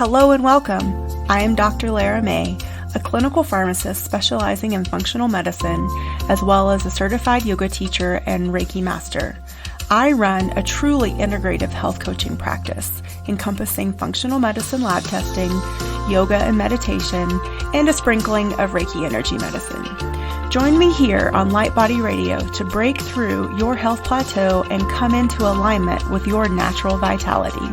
Hello and welcome. I am Dr. Lara May, a clinical pharmacist specializing in functional medicine, as well as a certified yoga teacher and Reiki master. I run a truly integrative health coaching practice encompassing functional medicine lab testing, yoga and meditation, and a sprinkling of Reiki energy medicine. Join me here on Light Body Radio to break through your health plateau and come into alignment with your natural vitality.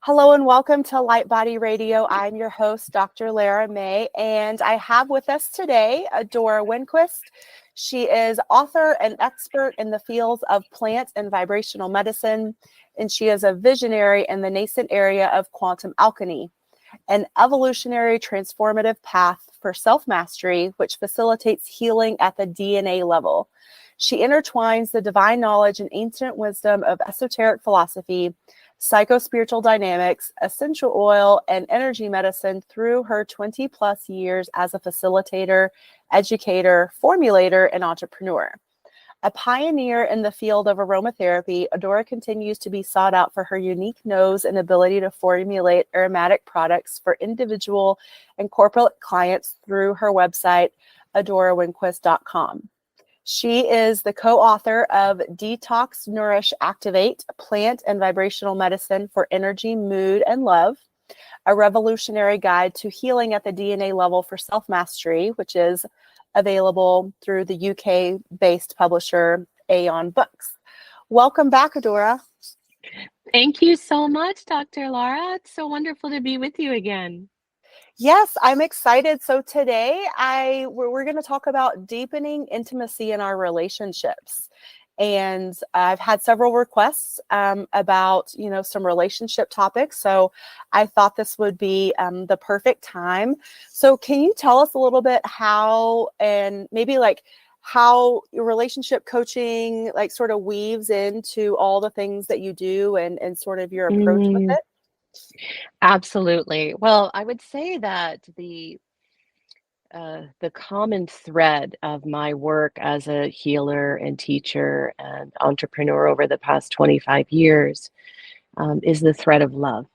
Hello and welcome to Light Body Radio. I'm your host, Dr. Lara May, and I have with us today Adora Winquist. She is author and expert in the fields of plant and vibrational medicine, and she is a visionary in the nascent area of quantum alchemy, an evolutionary transformative path for self-mastery, which facilitates healing at the DNA level. She intertwines the divine knowledge and ancient wisdom of esoteric philosophy, psycho-spiritual dynamics, essential oil, and energy medicine through her 20 plus years as a facilitator, educator, formulator, and entrepreneur. A pioneer in the field of aromatherapy, Adora continues to be sought out for her unique nose and ability to formulate aromatic products for individual and corporate clients through her website, adorawinquist.com. She is the co-author of Detox, Nourish, Activate, Plant and Vibrational Medicine for Energy, Mood, and Love, a revolutionary guide to healing at the DNA level for self-mastery, which is available through the UK-based publisher Aeon Books. Welcome back, Adora. Thank you so much, Dr. Lara. It's so wonderful to be with you again. Yes, I'm excited. So today we're going to talk about deepening intimacy in our relationships. And I've had several requests about, some relationship topics. So I thought this would be the perfect time. So can you tell us a little bit how, and maybe how your relationship coaching sort of weaves into all the things that you do and sort of your approach with it? Absolutely. Well, I would say that the common thread of my work as a healer and teacher and entrepreneur over the past 25 years is the thread of love.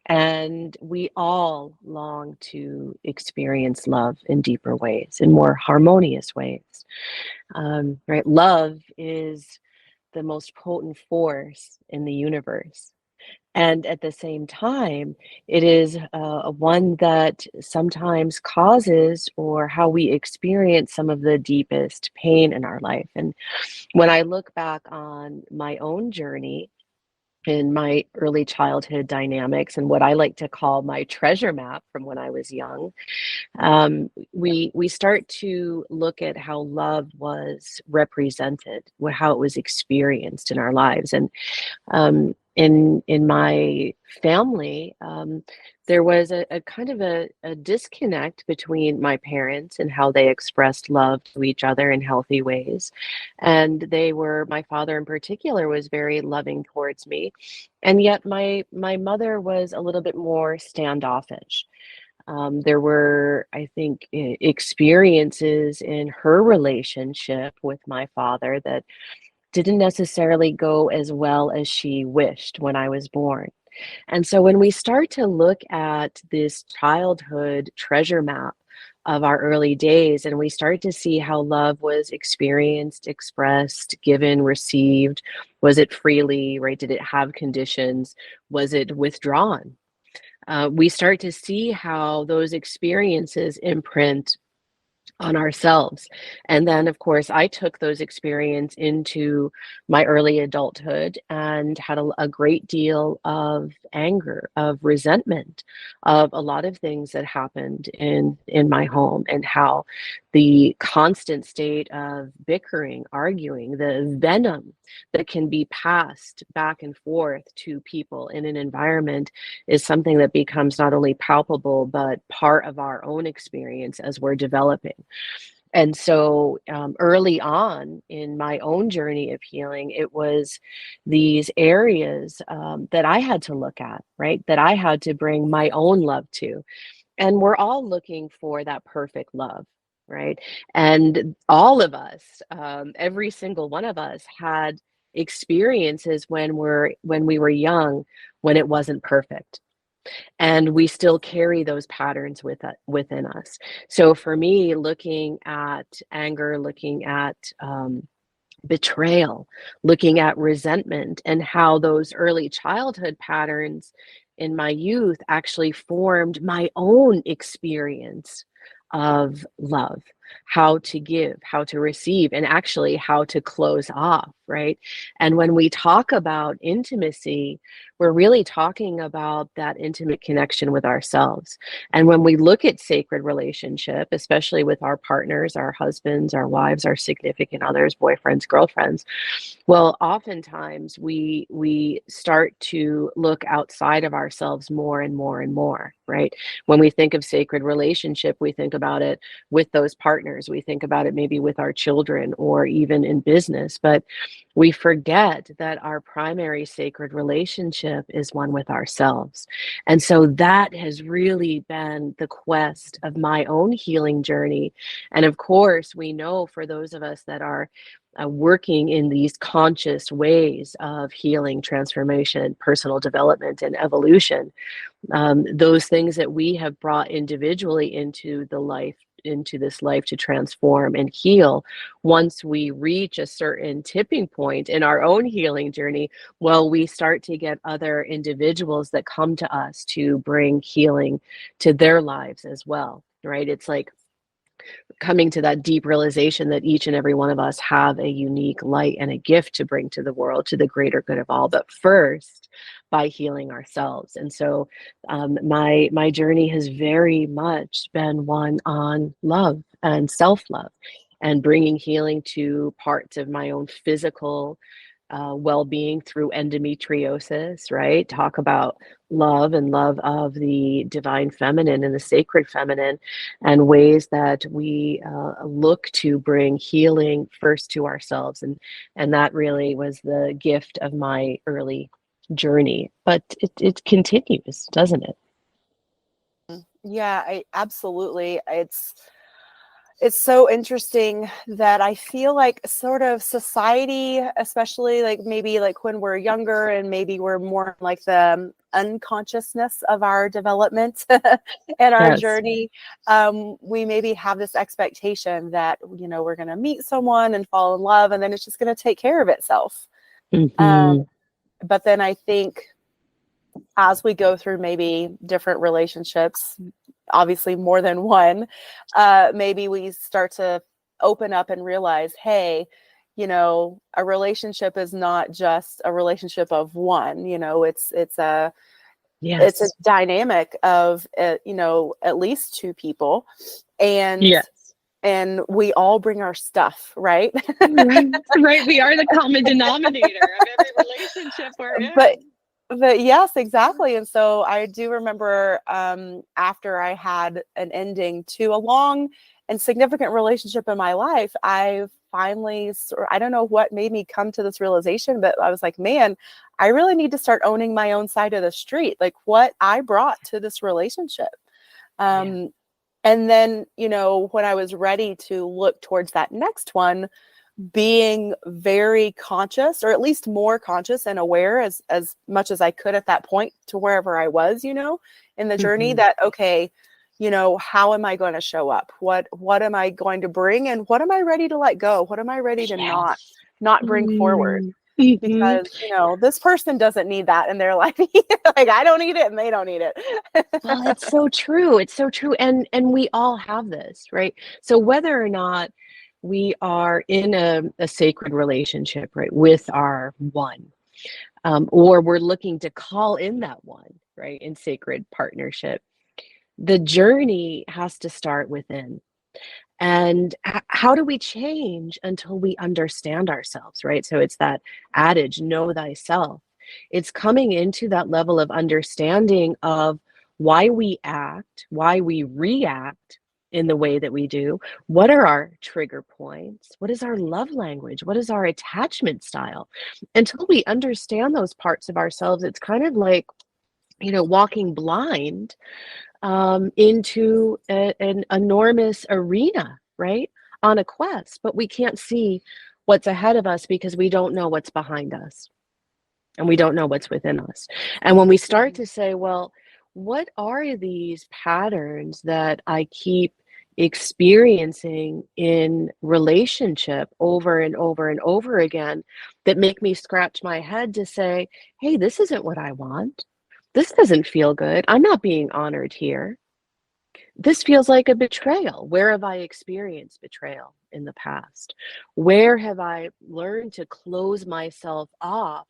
And we all long to experience love in deeper ways, in more harmonious ways. Right? Love is the most potent force in the universe. And at the same time, it is one that sometimes causes or how we experience some of the deepest pain in our life. And when I look back on my own journey in my early childhood dynamics and what I like to call my treasure map from when I was young, we start to look at how love was represented, how it was experienced in our lives. And in my family, there was a kind of a disconnect between my parents and how they expressed love to each other in healthy ways. And my father in particular was very loving towards me. And yet my mother was a little bit more standoffish. There were, I think, experiences in her relationship with my father that didn't necessarily go as well as she wished when I was born. And so when we start to look at this childhood treasure map of our early days, and we start to see how love was experienced, expressed, given, received, was it freely, right? Did it have conditions? Was it withdrawn? We start to see how those experiences imprint on ourselves. And then, of course, I took those experiences into my early adulthood and had a great deal of anger, of resentment, of a lot of things that happened in my home, and how the constant state of bickering, arguing, the venom that can be passed back and forth to people in an environment is something that becomes not only palpable, but part of our own experience as we're developing. And so early on in my own journey of healing, it was these areas that I had to look at, right? That I had to bring my own love to. And we're all looking for that perfect love, right? And all of us, every single one of us had experiences when we were young, when it wasn't perfect, and we still carry those patterns within us. So for me, looking at anger, looking at betrayal, looking at resentment, and how those early childhood patterns in my youth actually formed my own experience of love, how to give, how to receive, and actually how to close off, right? And when we talk about intimacy, we're really talking about that intimate connection with ourselves. And when we look at sacred relationship, especially with our partners, our husbands, our wives, our significant others, boyfriends, girlfriends, well, oftentimes we start to look outside of ourselves more and more and more, right? When we think of sacred relationship, we think about it with those partners. We think about it maybe with our children or even in business, but we forget that our primary sacred relationship is one with ourselves. And so that has really been the quest of my own healing journey. And of course, we know for those of us that are working in these conscious ways of healing, transformation, personal development, and evolution, those things that we have brought individually into this life to transform and heal, once we reach a certain tipping point in our own healing journey, well, we start to get other individuals that come to us to bring healing to their lives as well, right? It's like coming to that deep realization that each and every one of us have a unique light and a gift to bring to the world, to the greater good of all, but first by healing ourselves. And so my journey has very much been one on love and self-love, and bringing healing to parts of my own physical well-being through endometriosis, right? Talk about love and love of the divine feminine and the sacred feminine, and ways that we look to bring healing first to ourselves. And that really was the gift of my early journey. But it continues, doesn't it? Yeah, I absolutely. It's so interesting that I feel like sort of society, especially like maybe like when we're younger and maybe we're more like the unconsciousness of our development and our Yes. journey, we maybe have this expectation that, you know, we're going to meet someone and fall in love and then it's just going to take care of itself. Um, Hmm. but then I think as we go through maybe different relationships, obviously more than one, maybe we start to open up and realize, hey, you know, a relationship is not just a relationship of one. You know, it's a Yes. dynamic of you know, at least two people, and Yes. and we all bring our stuff, right? Right. Right. We are the common denominator of every relationship we're but in. But yes, exactly. And so I do remember after I had an ending to a long and significant relationship in my life, I finally, I don't know what made me come to this realization, but I was like, man, I really need to start owning my own side of the street, like what I brought to this relationship. Yeah. Um, and then, you know, when I was ready to look towards that next one, being very conscious, or at least more conscious and aware as much as I could at that point to wherever I was, you know, in the journey, Hmm. that okay, you know, how am I going to show up? What am I going to bring, and what am I ready to let go? What am I ready to Yes. not bring forward? Mm. Hmm. Because, you know, this person doesn't need that in their life. Like I don't need it and they don't need it. Well, it's so true. It's so true. And we all have this, right? So whether or not we are in a sacred relationship, right, with our one, or we're looking to call in that one, right, in sacred partnership, the journey has to start within. And how do we change until we understand ourselves, right? So it's that adage, know thyself. It's coming into that level of understanding of why we act, why we react, in the way that we do? What are our trigger points? What is our love language? What is our attachment style? Until we understand those parts of ourselves, it's kind of like, walking blind into an enormous arena, right? On a quest, but we can't see what's ahead of us because we don't know what's behind us and we don't know what's within us. And when we start to say, well, what are these patterns that I keep experiencing in relationship over and over and over again that make me scratch my head to say, hey, this isn't what I want. This doesn't feel good. I'm not being honored here. This feels like a betrayal. Where have I experienced betrayal in the past? Where have I learned to close myself off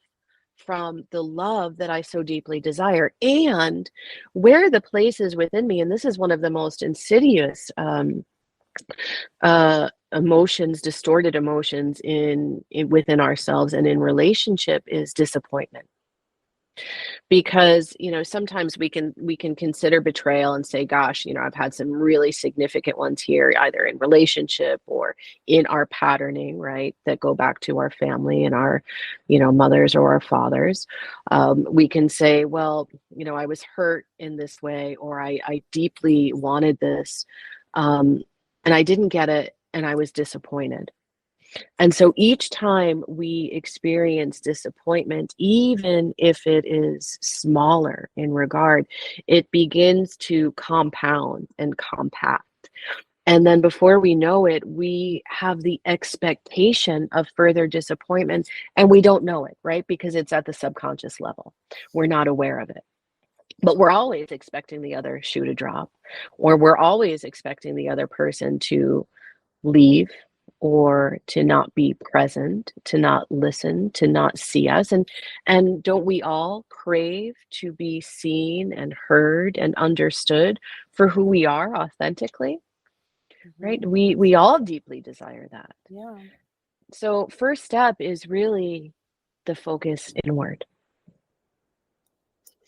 from the love that I so deeply desire? And where are the places within me, and this is one of the most insidious emotions, distorted emotions in within ourselves and in relationship, is disappointment. Because sometimes we can consider betrayal and say, gosh, I've had some really significant ones here, either in relationship or in our patterning, right, that go back to our family and our mothers or our fathers. We can say, well, I was hurt in this way, or I deeply wanted this, and I didn't get it, and I was disappointed. And so each time we experience disappointment, even if it is smaller in regard, it begins to compound and compact. And then before we know it, we have the expectation of further disappointment, and we don't know it, right? Because it's at the subconscious level. We're not aware of it. But we're always expecting the other shoe to drop, or we're always expecting the other person to leave, or to not be present, to not listen, to not see us. And don't we all crave to be seen and heard and understood for who we are authentically? Right? We all deeply desire that. Yeah. So first step is really the focus inward.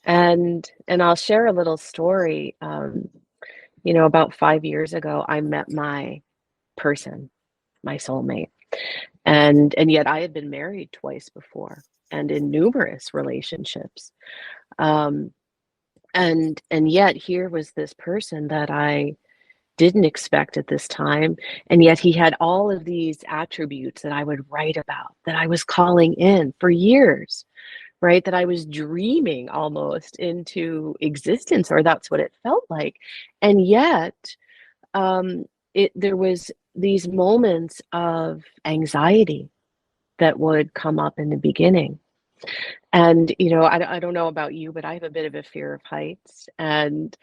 And I'll share a little story. About 5 years ago, I met my person, my soulmate. And yet I had been married twice before and in numerous relationships. And yet here was this person that I didn't expect at this time. And yet he had all of these attributes that I would write about, that I was calling in for years, right? That I was dreaming almost into existence, or that's what it felt like. And yet, there was these moments of anxiety that would come up in the beginning. And I don't know about you, but I have a bit of a fear of heights. And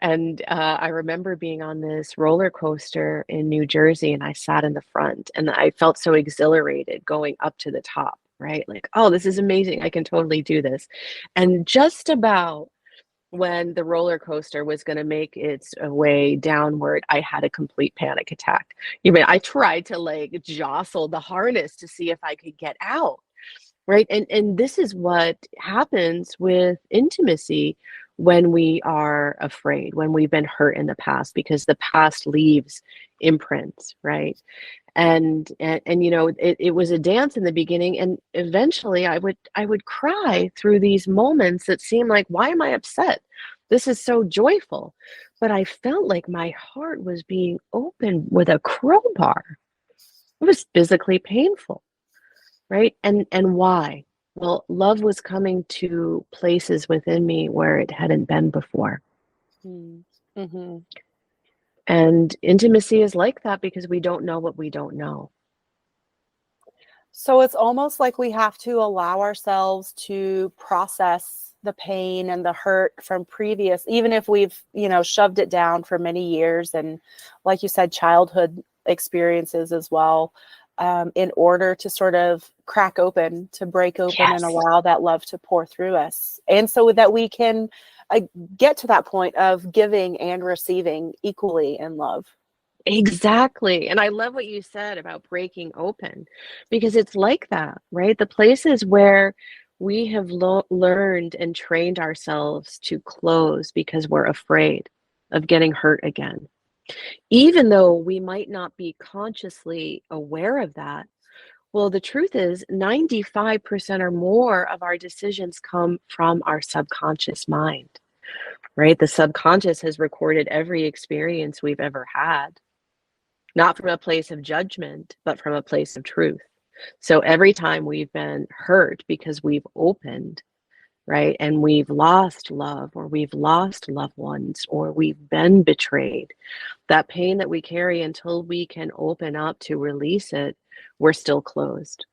I remember being on this roller coaster in New Jersey, and I sat in the front, and I felt so exhilarated going up to the top, right? Like, oh, this is amazing. I can totally do this. And just about when the roller coaster was going to make its way downward, I had a complete panic attack. I tried to like jostle the harness to see if I could get out, right? And this is what happens with intimacy when we are afraid, when we've been hurt in the past, because the past leaves imprints, right? It was a dance in the beginning, and eventually I would cry through these moments that seemed like, why am I upset? This is so joyful. But I felt like my heart was being opened with a crowbar. It was physically painful, right? And why? Well, love was coming to places within me where it hadn't been before. Mm-hmm. And intimacy is like that because we don't know what we don't know. So it's almost like we have to allow ourselves to process the pain and the hurt from previous, even if we've, shoved it down for many years. And like you said, childhood experiences as well, in order to sort of crack open, to break open, Yes. and allow that love to pour through us. And so that we can get to that point of giving and receiving equally in love. Exactly. And I love what you said about breaking open, because it's like that, right? The places where we have learned and trained ourselves to close because we're afraid of getting hurt again, even though we might not be consciously aware of that. Well, the truth is 95% or more of our decisions come from our subconscious mind, right? The subconscious has recorded every experience we've ever had, not from a place of judgment, but from a place of truth. So every time we've been hurt because we've opened, right, and we've lost love, or we've lost loved ones, or we've been betrayed, that pain that we carry, until we can open up to release it, we're still closed.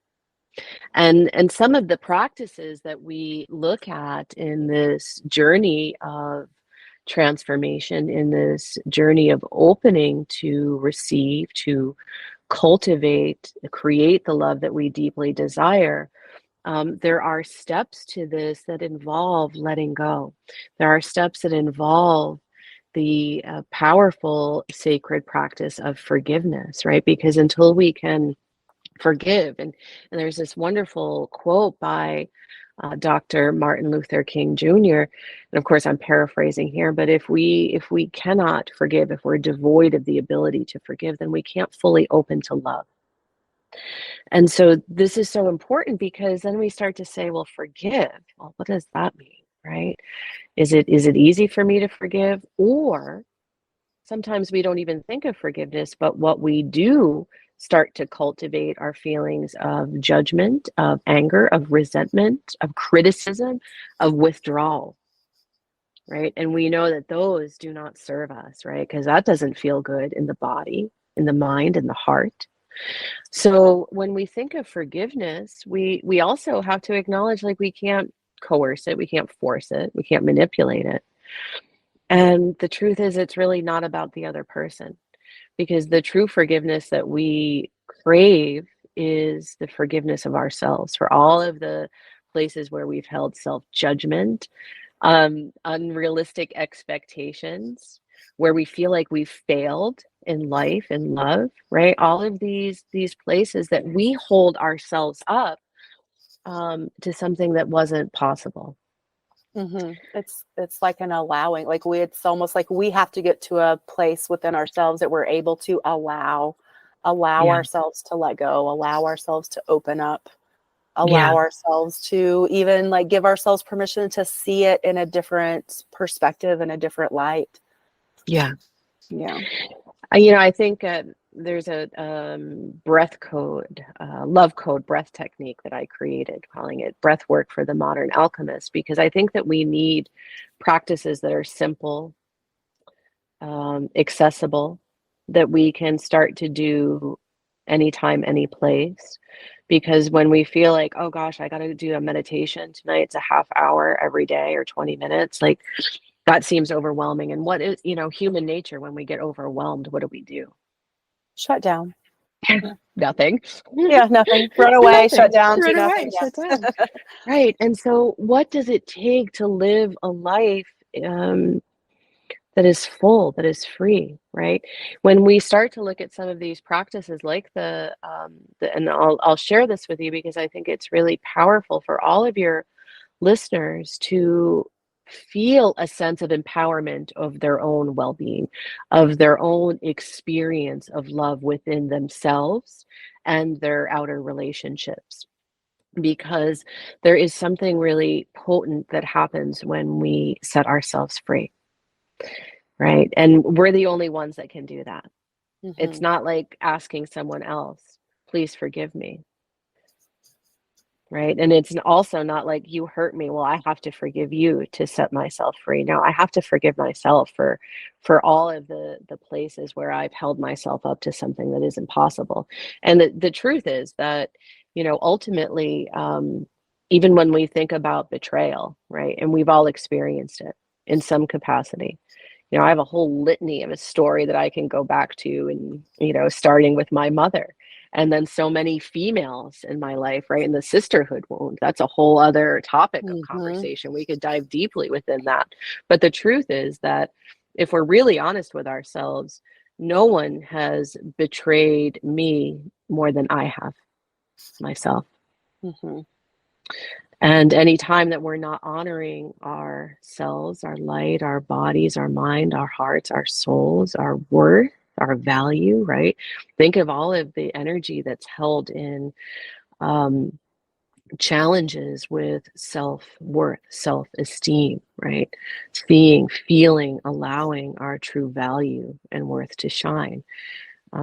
And some of the practices that we look at in this journey of transformation, in this journey of opening to receive, to cultivate, create the love that we deeply desire, there are steps to this that involve letting go. There are steps that involve the powerful sacred practice of forgiveness, right? Because until we can forgive, and there's this wonderful quote by Dr. Martin Luther King Jr., and of course I'm paraphrasing here, but if we cannot forgive, if we're devoid of the ability to forgive, then we can't fully open to love. And so this is so important, because then we start to say, well, forgive. Well, what does that mean, right? Is it easy for me to forgive? Or sometimes we don't even think of forgiveness, but what we do start to cultivate are feelings of judgment, of anger, of resentment, of criticism, of withdrawal, right? And we know that those do not serve us, right? Because that doesn't feel good in the body, in the mind, in the heart. So when we think of forgiveness, we also have to acknowledge, like, we can't coerce it, we can't force it, we can't manipulate it. And the truth is, it's really not about the other person, because the true forgiveness that we crave is the forgiveness of ourselves for all of the places where we've held self-judgment, unrealistic expectations, where we feel like we've failed in life and love, right? All of these places that we hold ourselves up to something that wasn't possible. It's like an allowing, like it's almost like we have to get to a place within ourselves that we're able to allow Yeah, ourselves to let go, allow ourselves to open up, yeah, allow ourselves to even like give ourselves permission to see it in a different perspective, in a different light. yeah. Yeah. I think there's a breath code, love code breath technique that I created, calling it breath work for the modern alchemist, because I think that we need practices that are simple, accessible, that we can start to do anytime, any place. Because when we feel like, oh gosh, I got to do a meditation tonight, it's a half hour every day or 20 minutes, like, that seems overwhelming. And what is, human nature, when we get overwhelmed, what do? Shut down. Nothing. Yeah, nothing. Run away, shut Nothing. down, do Run away, nothing. shut Yeah. down. Right. And so what does it take to live a life that is full, that is free, right? When we start to look at some of these practices, like and I'll share this with you because I think it's really powerful for all of your listeners to feel a sense of empowerment of their own well-being, of their own experience of love within themselves and their outer relationships. Because there is something really potent that happens when we set ourselves free, right? And we're the only ones that can do that. It's Mm-hmm. not like asking someone else, please forgive me. Right. And it's also not like, you hurt me, well, I have to forgive you to set myself free. No, I have to forgive myself for all of the places where I've held myself up to something that is impossible. And the truth is that, ultimately, even when we think about betrayal, right, and we've all experienced it in some capacity. I have a whole litany of a story that I can go back to, and, starting with my mother, and then so many females in my life, right? And the sisterhood wound, that's a whole other topic of Mm-hmm. conversation. We could dive deeply within that. But the truth is that if we're really honest with ourselves, no one has betrayed me more than I have myself. Mm-hmm. And any time that we're not honoring ourselves, our light, our bodies, our mind, our hearts, our souls, our worth, our value, right? Think of all of the energy that's held in um, challenges with self-worth, self-esteem, right? Seeing, feeling, allowing our true value and worth to shine.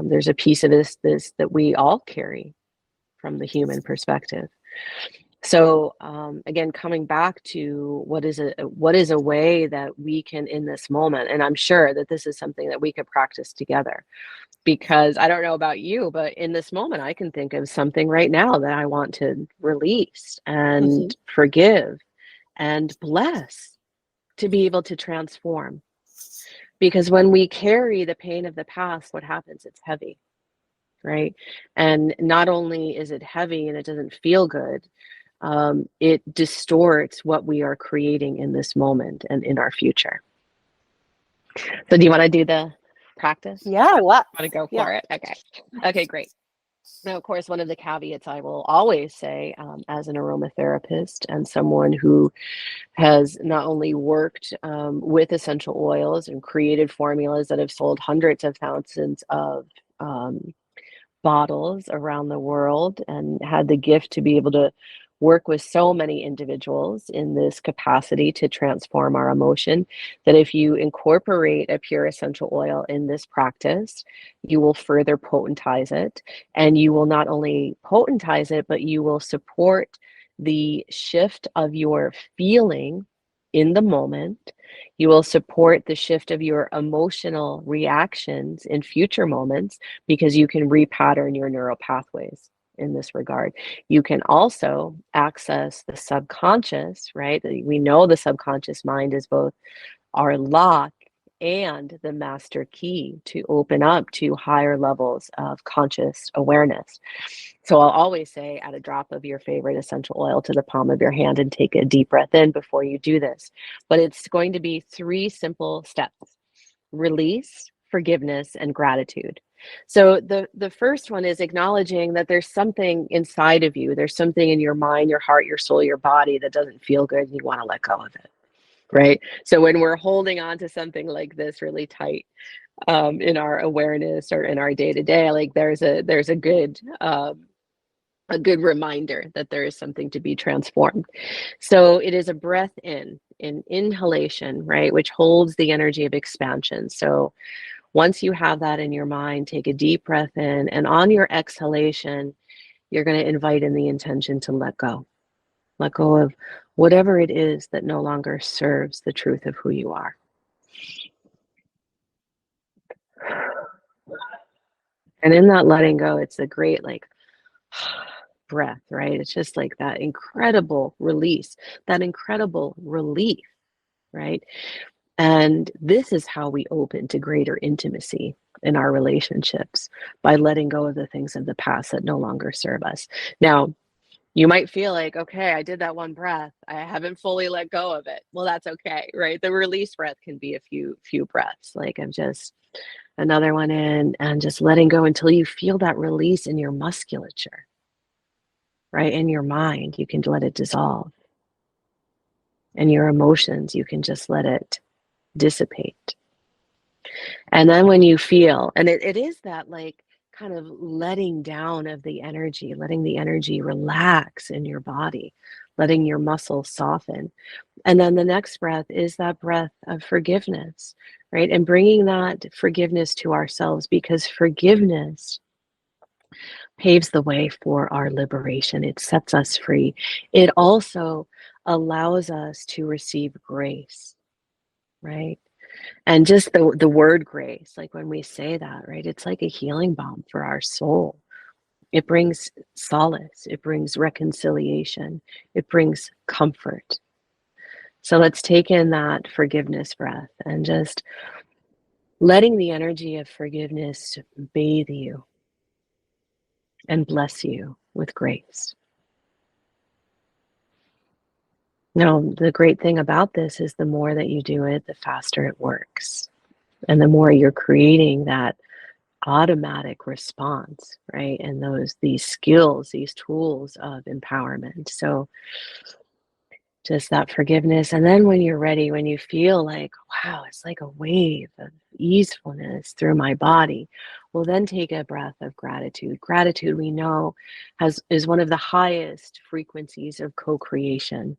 There's a piece of this that we all carry from the human perspective. So again, coming back to what is a way that we can in this moment, and I'm sure that this is something that we could practice together, because I don't know about you, but in this moment, I can think of something right now that I want to release Mhm. and forgive and bless, to be able to transform. Because when we carry the pain of the past, what happens? It's heavy, right? And not only is it heavy and it doesn't feel good, it distorts what we are creating in this moment and in our future. So, do you want to do the practice? Yeah, let's. Want to go Yeah. for it? Okay. Okay, great. Now, of course, one of the caveats I will always say, as an aromatherapist and someone who has not only worked with essential oils and created formulas that have sold hundreds of thousands of um, bottles around the world, and had the gift to be able to work with so many individuals in this capacity to transform our emotion, that if you incorporate a pure essential oil in this practice, you will further potentize it. And you will not only potentize it, but you will support the shift of your feeling in the moment. You will support the shift of your emotional reactions in future moments, because you can repattern your neural pathways in this regard. You can also access the subconscious, right? We know the subconscious mind is both our lock and the master key to open up to higher levels of conscious awareness. So I'll always say, add a drop of your favorite essential oil to the palm of your hand and take a deep breath in before you do this. But it's going to be 3 simple steps: release, forgiveness, and gratitude. So the first one is acknowledging that there's something inside of you, there's something in your mind, your heart, your soul, your body that doesn't feel good, and you want to let go of it, right? So when we're holding on to something like this really tight, in our awareness or in our day to day, like there's a good reminder that there is something to be transformed. So it is a breath in inhalation, right, which holds the energy of expansion. So once you have that in your mind, take a deep breath in, and on your exhalation, you're going to invite in the intention to let go. Let go of whatever it is that no longer serves the truth of who you are. And in that letting go, it's a great, like, breath, right? It's just like that incredible release, that incredible relief, right? And this is how we open to greater intimacy in our relationships, by letting go of the things of the past that no longer serve us. Now, you might feel like, okay, I did that one breath, I haven't fully let go of it. Well, that's okay, right? The release breath can be a few breaths, like of just another one in, and just letting go until you feel that release in your musculature, right? In your mind, you can let it dissolve. And your emotions, you can just let it dissipate. And then when you feel, and it is that, like, kind of letting down of the energy, letting the energy relax in your body, letting your muscles soften. And then the next breath is that breath of forgiveness, right? And bringing that forgiveness to ourselves, because forgiveness paves the way for our liberation. It sets us free. It also allows us to receive grace, right? And just the word grace, like when we say that, right? It's like a healing balm for our soul. It brings solace, it brings reconciliation, it brings comfort. So let's take in that forgiveness breath, and just letting the energy of forgiveness bathe you and bless you with grace. Now, the great thing about this is the more that you do it, the faster it works. And the more you're creating that automatic response, right? And these skills, these tools of empowerment. So just that forgiveness. And then when you're ready, when you feel like, wow, it's like a wave of easefulness through my body, well, then take a breath of gratitude. Gratitude, we know, is one of the highest frequencies of co-creation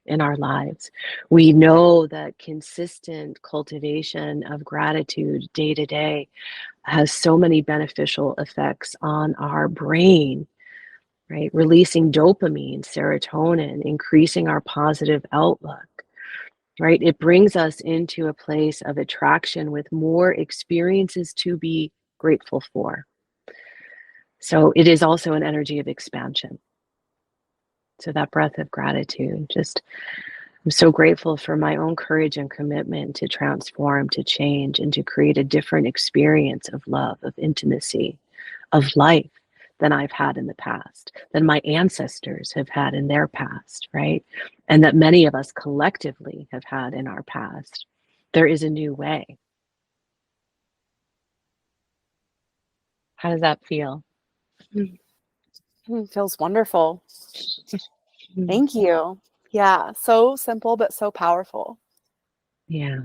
in our lives. We know that consistent cultivation of gratitude day to day has so many beneficial effects on our brain, right? Releasing dopamine, serotonin, increasing our positive outlook, right? It brings us into a place of attraction with more experiences to be grateful for. So it is also an energy of expansion. So that breath of gratitude, just I'm so grateful for my own courage and commitment to transform, to change, and to create a different experience of love, of intimacy, of life than I've had in the past, than my ancestors have had in their past, right? And that many of us collectively have had in our past. There is a new way. How does that feel? Feels wonderful. Thank you. Yeah, so simple but so powerful. Yeah.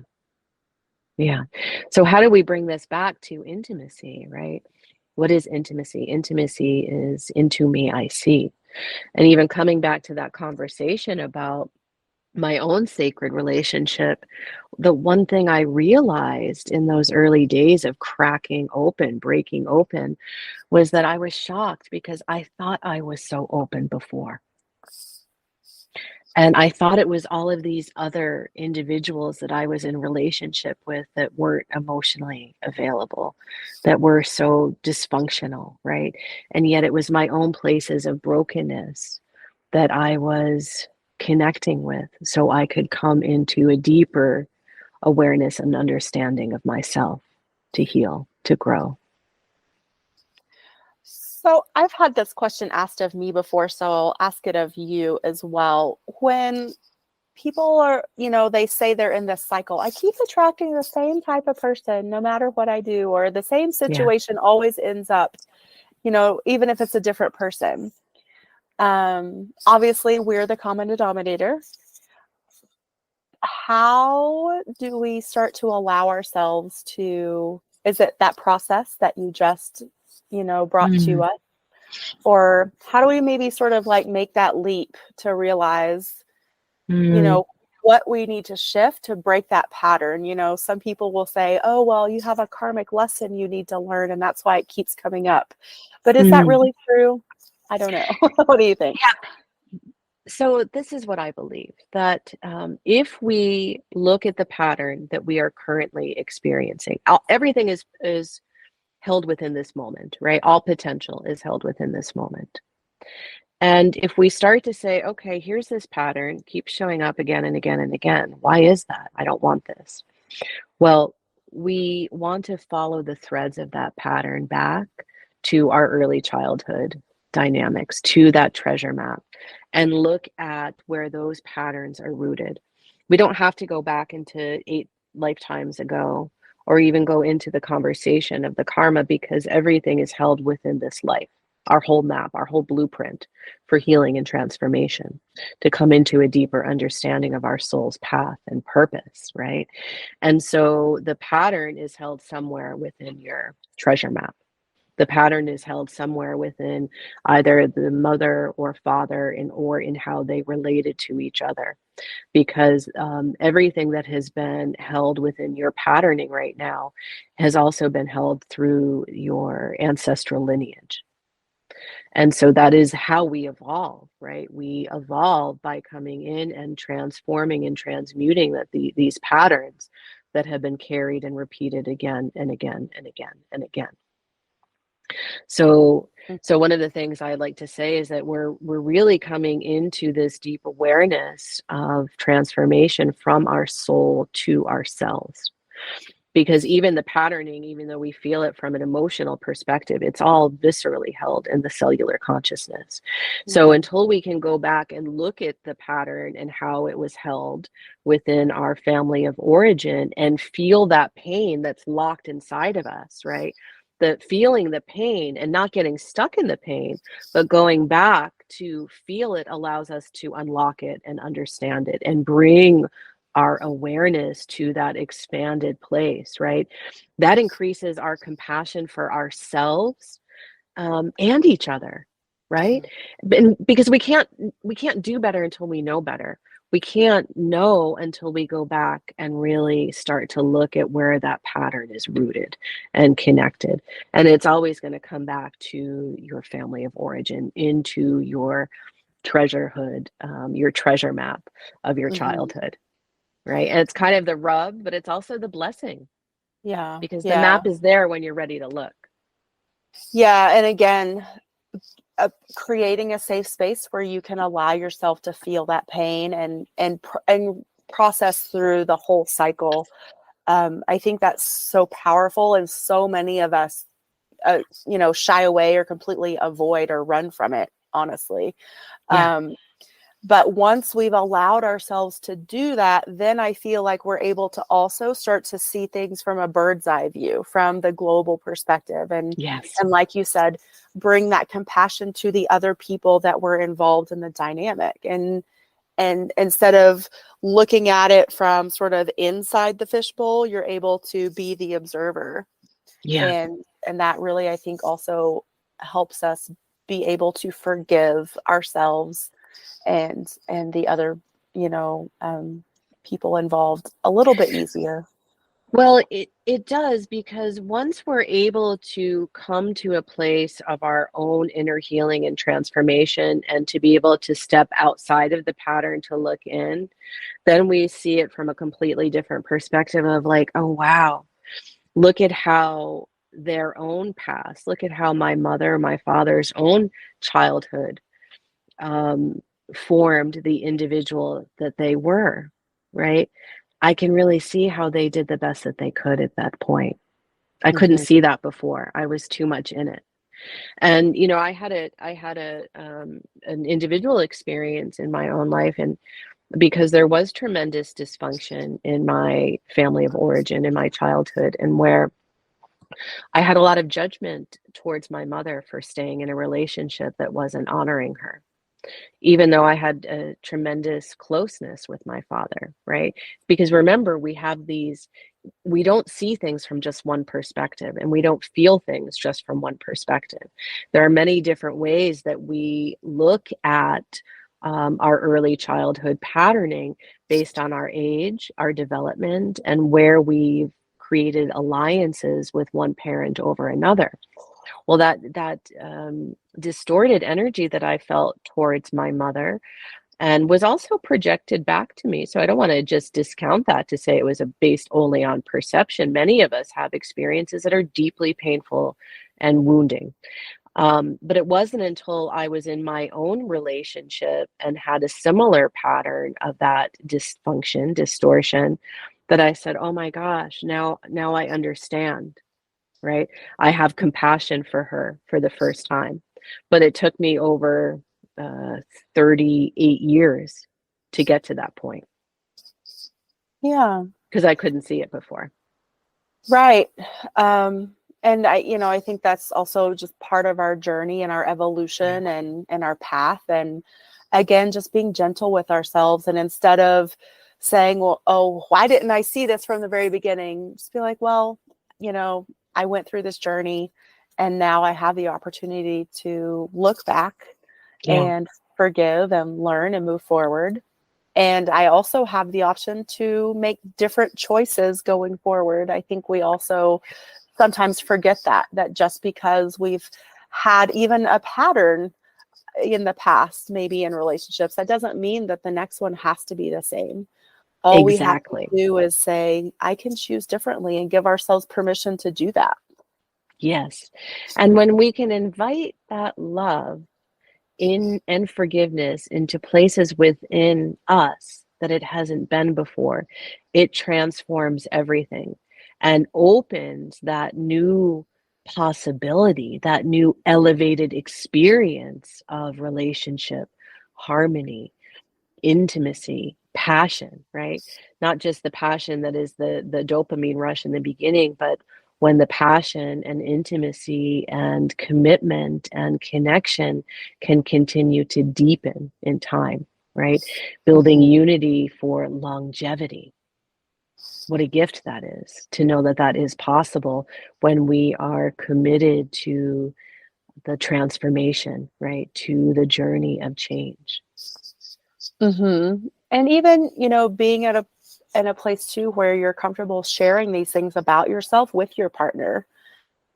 Yeah. So how do we bring this back to intimacy, right? What is intimacy? Intimacy is into me, I see. And even coming back to that conversation about my own sacred relationship, the one thing I realized in those early days of cracking open, breaking open, was that I was shocked because I thought I was so open before. And I thought it was all of these other individuals that I was in relationship with that weren't emotionally available, that were so dysfunctional, right? And yet it was my own places of brokenness that I was connecting with so I could come into a deeper awareness and understanding of myself to heal, to grow. So I've had this question asked of me before, so I'll ask it of you as well. When people are, they say they're in this cycle, I keep attracting the same type of person no matter what I do, or the same Yeah. situation always ends up, even if it's a different person. Obviously, we're the common denominator. How do we start to allow ourselves to, is it that process that you just, brought to Mm, us? Or how do we maybe sort of like make that leap to realize, mm, what we need to shift to break that pattern? Some people will say, oh, well, you have a karmic lesson you need to learn, and that's why it keeps coming up. But is that mm. really true? I don't know. What do you think? So this is what I believe, that if we look at the pattern that we are currently experiencing, everything is held within this moment, right? All potential is held within this moment. And if we start to say, okay, here's this pattern, keeps showing up again and again and again. Why is that? I don't want this. Well, we want to follow the threads of that pattern back to our early childhood dynamics, to that treasure map, and look at where those patterns are rooted. We don't have to go back into 8 lifetimes ago or even go into the conversation of the karma, because everything is held within this life, our whole map, our whole blueprint for healing and transformation, to come into a deeper understanding of our soul's path and purpose, right? And so the pattern is held somewhere within your treasure map. The pattern is held somewhere within either the mother or father or in how they related to each other. Because everything that has been held within your patterning right now has also been held through your ancestral lineage. And so that is how we evolve, right? We evolve by coming in and transforming and transmuting these patterns that have been carried and repeated again and again and again and again. So one of the things I like to say is that we're really coming into this deep awareness of transformation from our soul to ourselves. Because even the patterning, even though we feel it from an emotional perspective, it's all viscerally held in the cellular consciousness. So until we can go back and look at the pattern and how it was held within our family of origin and feel that pain that's locked inside of us, right? the feeling the pain and not getting stuck in the pain, but going back to feel it allows us to unlock it and understand it and bring our awareness to that expanded place, right? That increases our compassion for ourselves, and each other, right? And because we can't do better until we know better. We can't know until we go back and really start to look at where that pattern is rooted and connected. And it's always going to come back to your family of origin, into your treasurehood, your treasure map of your Mhm. childhood, right? And it's kind of the rub, but it's also the blessing, Yeah. because the Yeah. map is there when you're ready to look. Yeah. And again, creating a safe space where you can allow yourself to feel that pain and process through the whole cycle. I think that's so powerful, and so many of us, shy away or completely avoid or run from it, honestly. Yeah. Um, but once we've allowed ourselves to do that, then I feel like we're able to also start to see things from a bird's eye view, from the global perspective. Yes. And like you said, bring that compassion to the other people that were involved in the dynamic. And instead of looking at it from sort of inside the fishbowl, you're able to be the observer. Yeah. And that really, I think, also helps us be able to forgive ourselves and the other, people involved a little bit easier. Well, it does, because once we're able to come to a place of our own inner healing and transformation, and to be able to step outside of the pattern to look in, then we see it from a completely different perspective of like, oh wow, look at how their own past, look at how my mother, my father's own childhood, um, formed the individual that they were, right? I can really see how they did the best that they could at that point. I couldn't Mhm. see that before. I was too much in it. And I had an individual experience in my own life, and because there was tremendous dysfunction in my family of origin in my childhood, and where I had a lot of judgment towards my mother for staying in a relationship that wasn't honoring her, even though I had a tremendous closeness with my father, right? Because remember, we don't see things from just one perspective, and we don't feel things just from one perspective. There are many different ways that we look at our early childhood patterning based on our age, our development, and where we've created alliances with one parent over another. Well, that distorted energy that I felt towards my mother and was also projected back to me. So I don't want to just discount that to say it was based only on perception. Many of us have experiences that are deeply painful and wounding. But it wasn't until I was in my own relationship and had a similar pattern of that dysfunction, distortion, that I said, "Oh my gosh, now I understand." Right? I have compassion for her for the first time, but it took me over 38 years to get to that point, Yeah, because I couldn't see it before. right. And I think that's also just part of our journey and our Yeah. evolution and our path. And again, just being gentle with ourselves, and instead of saying, well, oh, why didn't I see this from the very beginning? Just be like, well, you know, I went through this journey, and now I have the opportunity to look back Yeah, and forgive and learn and move forward. And I also have the option to make different choices going forward. I think we also sometimes forget that just because we've had even a pattern in the past, maybe in relationships, that doesn't mean that the next one has to be the same. All we have to exactly. do is say, I can choose differently, and give ourselves permission to do that. Yes. And when we can invite that love in and forgiveness into places within us that it hasn't been before, it transforms everything and opens that new possibility, that new elevated experience of relationship, harmony, intimacy, passion, right? Not just the passion that is the dopamine rush in the beginning, but when the passion and intimacy and commitment and connection can continue to deepen in time, right? Building Mhm. unity for longevity. What a gift that is to know that that is possible when we are committed to the transformation, right? To the journey of change. And even, being at a in a place too where you're comfortable sharing these things about yourself with your partner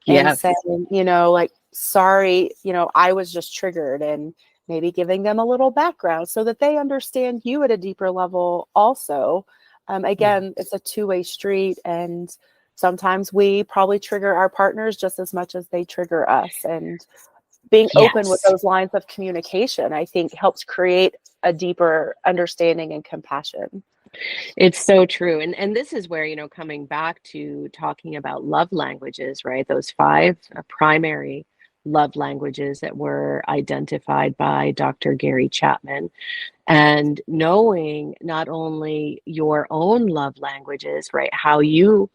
and Yes. saying, like, sorry, I was just triggered, and maybe giving them a little background so that they understand you at a deeper level also. Yeah. Again, it's a two-way street, and sometimes we probably trigger our partners just as much as they trigger us. And being open with Yes. those lines of communication, I think, helps create a deeper understanding and compassion. It's so true. And this is where, coming back to talking about love languages, right? Those five primary love languages that were identified by Dr. Gary Chapman, and knowing not only your own love languages, right? How you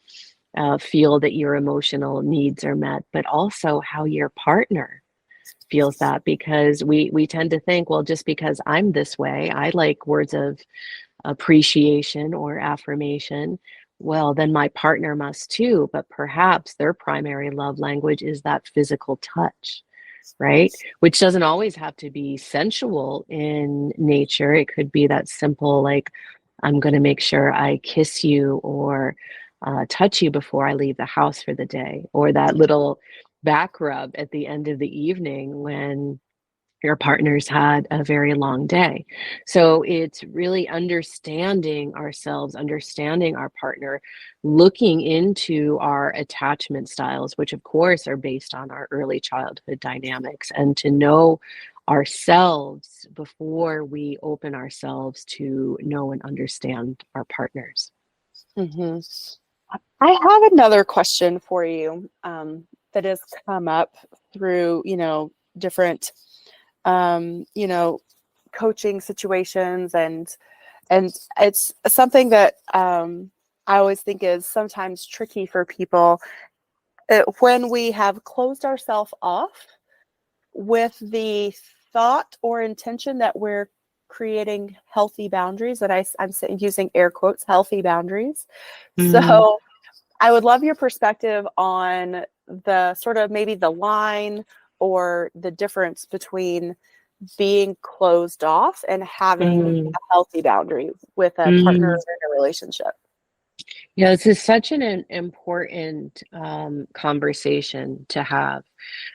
feel that your emotional needs are met, but also how your partner feels that, because we tend to think, well, just because I'm this way, I like words of appreciation or affirmation, well, then my partner must too. But perhaps their primary love language is that physical touch, right? Which doesn't always have to be sensual in nature. It could be that simple, like, I'm going to make sure I kiss you or touch you before I leave the house for the day, or that little back rub at the end of the evening when your partner's had a very long day. So it's really understanding ourselves, understanding our partner, looking into our attachment styles, which of course are based on our early childhood dynamics, and to know ourselves before we open ourselves to know and understand our partners. hmm I have another question for you, that has come up through, different, coaching situations, and it's something that, I always think is sometimes tricky for people, when we have closed ourselves off with the thought or intention that we're creating healthy boundaries, and I'm using air quotes, healthy boundaries. Mm, So I would love your perspective on the sort of maybe the line or the difference between being closed off and having mm, a healthy boundary with a partner mm. in a relationship. Yeah, this is such an important conversation to have,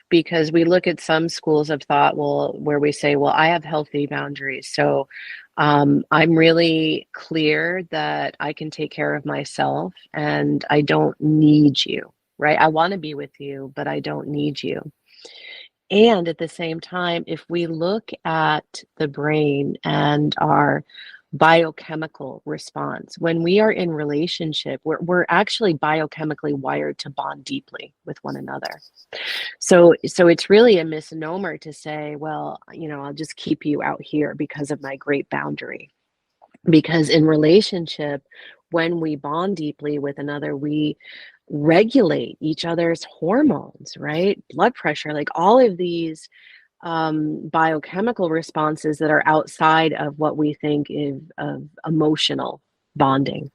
because we look at some schools of thought, well, where we say, well, I have healthy boundaries. So I'm really clear that I can take care of myself and I don't need you, right? I want to be with you, but I don't need you. And at the same time, if we look at the brain and our biochemical response, when we are in relationship, we're actually biochemically wired to bond deeply with one another. So it's really a misnomer to say, well, I'll just keep you out here because of my great boundary. Because in relationship, when we bond deeply with another, we regulate each other's hormones, right? Blood pressure, like all of these biochemical responses that are outside of what we think of emotional bonding.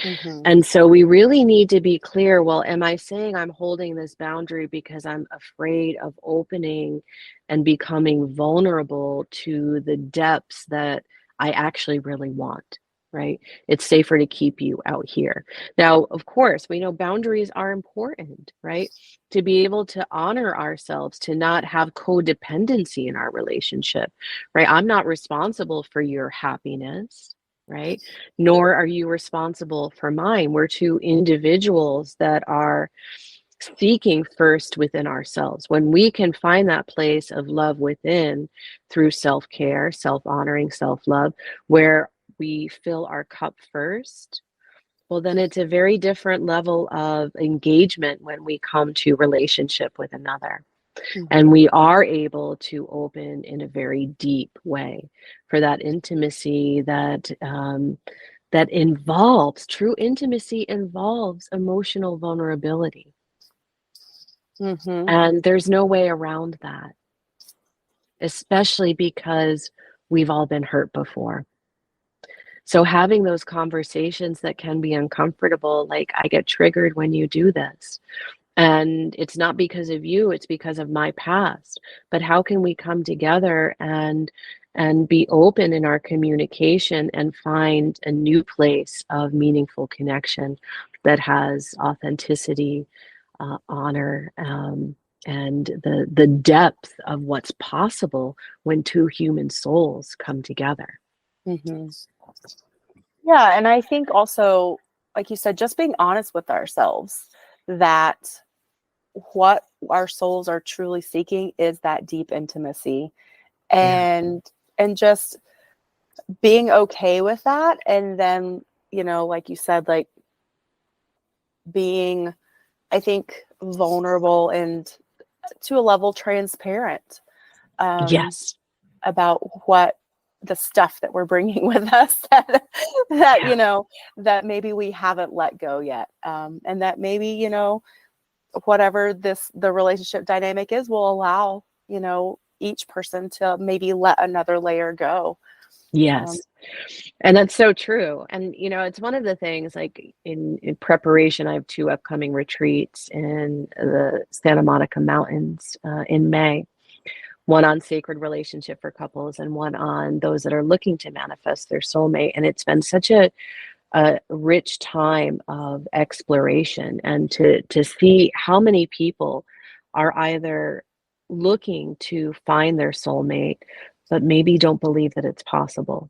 Mm-hmm. And so we really need to be clear, well, am I saying I'm holding this boundary because I'm afraid of opening and becoming vulnerable to the depths that I actually really want, right? It's safer to keep you out here. Now, of course, we know boundaries are important, right? To be able to honor ourselves, to not have codependency in our relationship, right? I'm not responsible for your happiness, right? Nor are you responsible for mine. We're two individuals that are seeking first within ourselves. When we can find that place of love within through self care, self honoring, self love, where we fill our cup first, well, then it's a very different level of engagement when we come to relationship with another. And Mm-hmm. we are able to open in a very deep way for that intimacy that involves true intimacy involves emotional vulnerability. Mm-hmm. And there's no way around that, especially because we've all been hurt before. So having those conversations that can be uncomfortable, like, I get triggered when you do this. And it's not because of you, it's because of my past. But how can we come together and be open in our communication and find a new place of meaningful connection that has authenticity, honor, and the depth of what's possible when two human souls come together. Mm-hmm. Yeah, and I think also, like you said, just being honest with ourselves that what our souls are truly seeking is that deep intimacy, Yeah. and just being okay with that, and then, like you said, like being, I think, vulnerable and to a level transparent, um, Yes. about what the stuff that we're bringing with us that Yeah. that maybe we haven't let go yet, and that maybe whatever the relationship dynamic is will allow each person to maybe let another layer go. um, Yes. And that's so true. And, it's one of the things, like, in preparation, I have two upcoming retreats in the Santa Monica Mountains in May, one on sacred relationship for couples and one on those that are looking to manifest their soulmate. And it's been such a rich time of exploration and to see how many people are either looking to find their soulmate, but maybe don't believe that it's possible,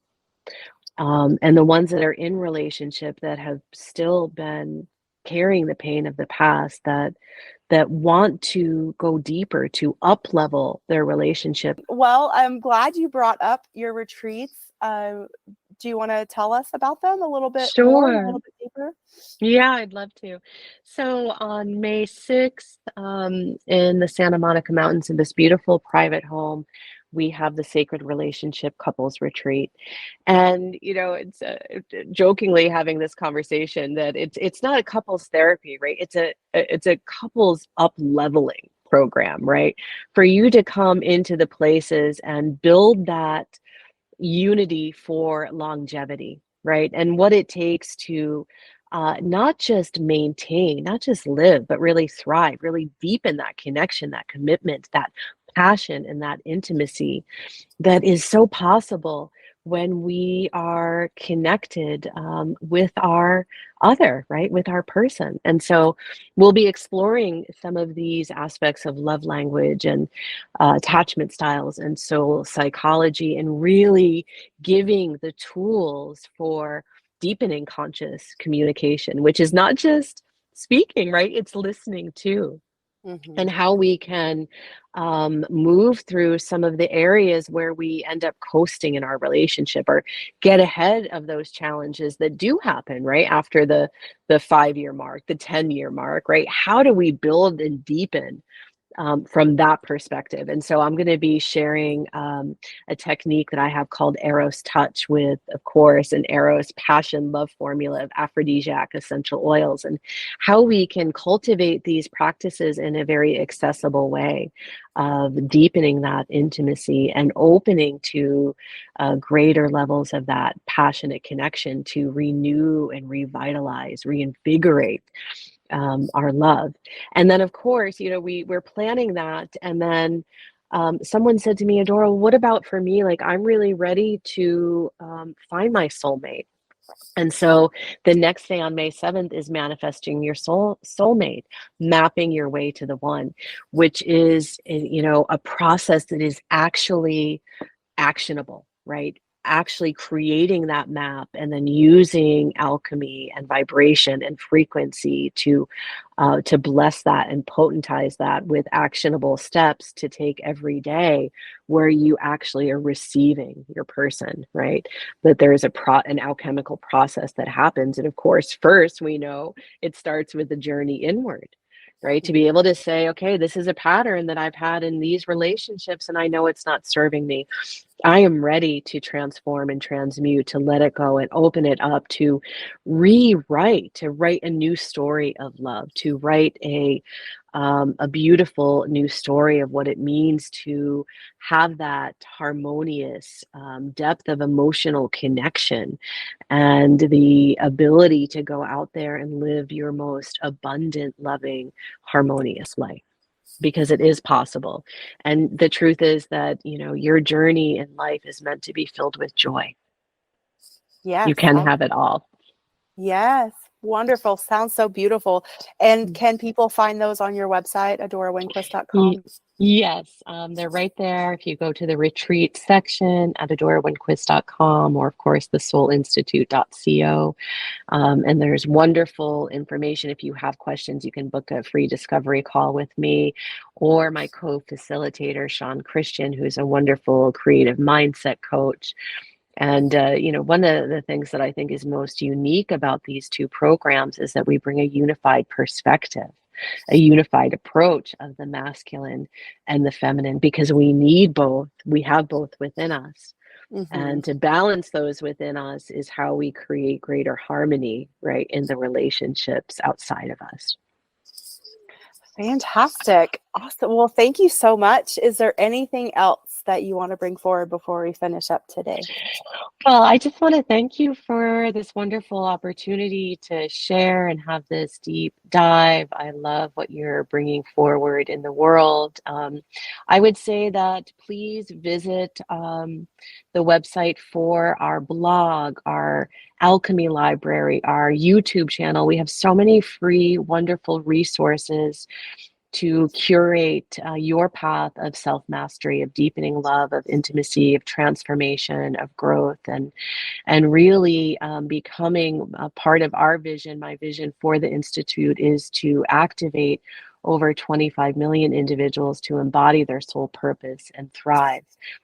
and the ones that are in relationship that have still been carrying the pain of the past, that want to go deeper, to up level their relationship. well, I'm glad you brought up your retreats. Do you want to tell us about them a little bit more and a Sure. little bit deeper? Yeah, I'd love to. So on May 6th, in the Santa Monica Mountains, in this beautiful private home, we have the Sacred Relationship Couples Retreat. And, it's jokingly having this conversation that it's not a couples therapy, right? It's a couples up leveling program, right? For you to come into the places and build that unity for longevity, right? And what it takes to not just maintain, not just live, but really thrive, really deepen that connection, that commitment, that passion, and that intimacy that is so possible when we are connected with our other, right? With our person. And so we'll be exploring some of these aspects of love language and attachment styles and soul psychology, and really giving the tools for deepening conscious communication, which is not just speaking, right? It's listening too, Mm-hmm. and how we can move through some of the areas where we end up coasting in our relationship, or get ahead of those challenges that do happen right after the 5-year mark, the 10-year mark, right? How do we build and deepen from that perspective? And so I'm going to be sharing a technique that I have called Eros Touch, with, of course, an Eros passion love formula of aphrodisiac essential oils, and how we can cultivate these practices in a very accessible way of deepening that intimacy and opening to greater levels of that passionate connection to renew and revitalize, reinvigorate our love. And then, of course, we're planning that. And then someone said to me, Adora, what about for me? Like, I'm really ready to find my soulmate. And so the next day on May 7th is manifesting your soulmate, mapping your way to the one, which is, a process that is actually actionable, right? Actually creating that map and then using alchemy and vibration and frequency to bless that and potentize that with actionable steps to take every day, where you actually are receiving your person, right? That there is an alchemical process that happens. And of course, first, we know it starts with the journey inward, right? To be able to say, okay, this is a pattern that I've had in these relationships, and I know it's not serving me. I am ready to transform and transmute, to let it go and open it up, to write a new story of love, to write a beautiful new story of what it means to have that harmonious depth of emotional connection and the ability to go out there and live your most abundant, loving, harmonious life. Because it is possible. And the truth is that, your journey in life is meant to be filled with joy. You Yes. can have it all. Yes. Wonderful. Sounds so beautiful. And can people find those on your website, Ye- adorawinquist.com? Yes, they're right there. If you go to the retreat section at adorawinquist.com, or of course the soulinstitute.co. And there's wonderful information. If you have questions, you can book a free discovery call with me or my co-facilitator, Sean Christian, who's a wonderful creative mindset coach. And, one of the things that I think is most unique about these two programs is that we bring a unified perspective, a unified approach of the masculine and the feminine, because we need both. We have both within us. Mm-hmm. And to balance those within us is how we create greater harmony, right, in the relationships outside of us. Fantastic. Awesome. Well, thank you so much. Is there anything else that you want to bring forward before we finish up today? Well, I just want to thank you for this wonderful opportunity to share and have this deep dive. I love what you're bringing forward in the world. I would say that please visit the website for our blog, our alchemy library, our YouTube channel. We have so many free, wonderful resources to curate your path of self-mastery, of deepening love, of intimacy, of transformation, of growth, and really becoming a part of our vision. My vision for the Institute is to activate over 25 million individuals to embody their soul purpose and thrive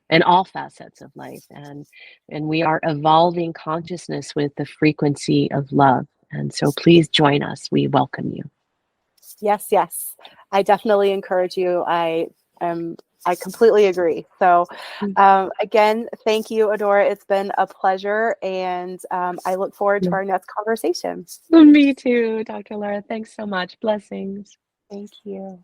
in all facets of life. And we are evolving consciousness with the frequency of love. And so please join us. We welcome you. Yes, yes. I definitely encourage you. I completely agree. So again, thank you, Adora. It's been a pleasure, and I look forward to our next conversation. Me too, Dr. Laura. Thanks so much. Blessings. Thank you.